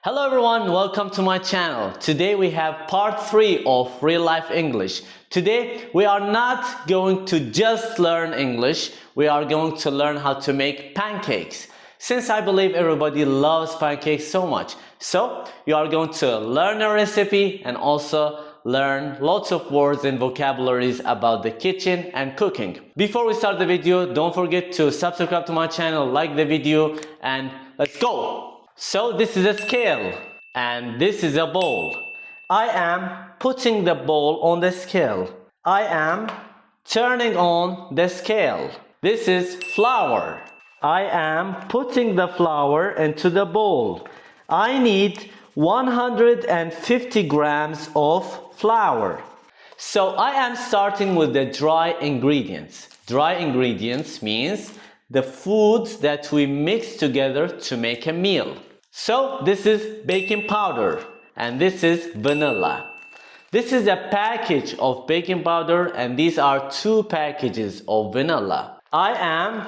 Hello everyone, welcome to my channel. Today we have part 3 of real life English. Today we are not going to just learn English, we are going to learn how to make pancakes. Since I believe everybody loves pancakes so much. So you are going to learn a recipe and also learn lots of words and vocabularies about the kitchen and cooking. Before we start the video, don't forget to subscribe to my channel, like the video, and let's go! So this is a scale and this is a bowl. I am putting the bowl on the scale. I am turning on the scale. This is flour. I am putting the flour into the bowl. I need 150 grams of flour. So I am starting with the dry ingredients. Dry ingredients means the foods that we mix together to make a meal. So this is baking powder and this is vanilla. This is a package of baking powder and these are 2 packages of vanilla. I am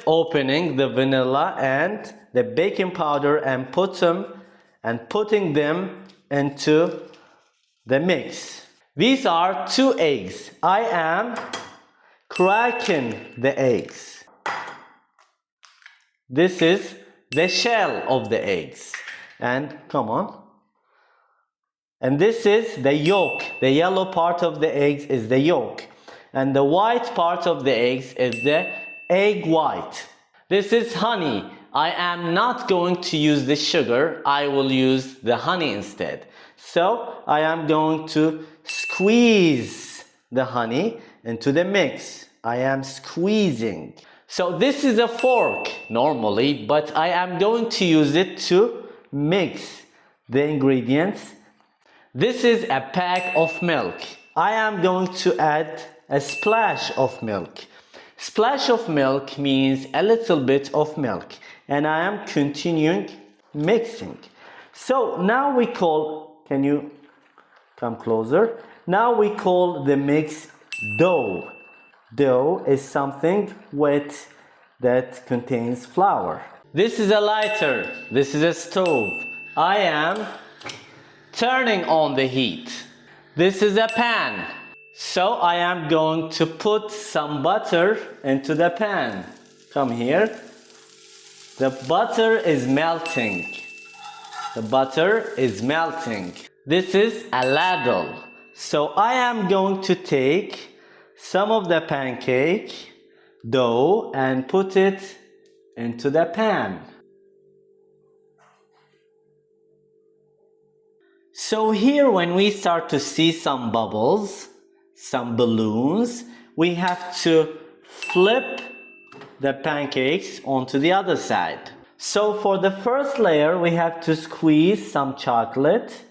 opening the vanilla and the baking powder and putting them into the mix. These are 2 eggs. I am cracking the eggs. This is the shell of the eggs. And come on. And this is the yolk. The yellow part of the eggs is the yolk. And the white part of the eggs is the egg white. This is honey. I am not going to use the sugar. I will use the honey instead. So I am going to squeeze the honey into the mix. I am squeezing. So this is a fork normally, but I am going to use it to mix the ingredients. This is a pack of milk. I am going to add a splash of milk. Splash of milk means a little bit of milk. And I am continuing mixing. So now we call, can you come closer? Now we call the mix dough. Dough is something wet that contains flour. This is a lighter. This is a stove. I am turning on the heat. This is a pan. So I am going to put some butter into the pan. Come here. The butter is melting. The butter is melting. This is a ladle. So I am going to take some of the pancake dough and put it into the pan. So here when we start to see some bubbles, some balloons, we have to flip the pancakes onto the other side. So for the first layer we have to squeeze some chocolate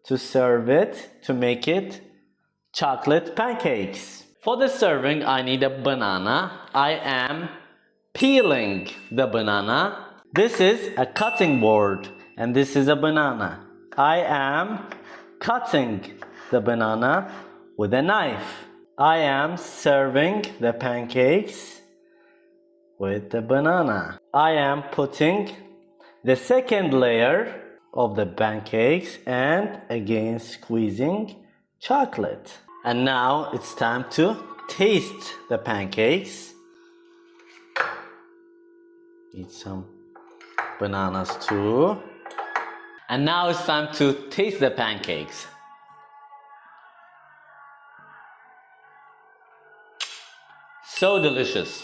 to serve it, to make it chocolate pancakes. For the serving I need a banana. I am peeling the banana. This is a cutting board and this is a banana. I am cutting the banana with a knife. I am serving the pancakes with the banana. I am putting the second layer of the pancakes and again squeezing chocolate. And now it's time to taste the pancakes. Eat some bananas too. And now it's time to taste the pancakes. So delicious.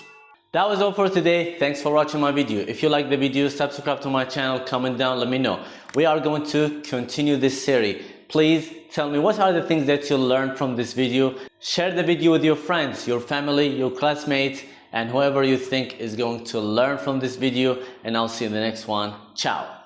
That was all for today. Thanks for watching my video. If you like the video, subscribe to my channel, comment down, let me know. We are going to continue this series. Please tell me what are the things that you learned from this video. Share the video with your friends, your family, your classmates, and whoever you think is going to learn from this video. And I'll see you in the next one. Ciao.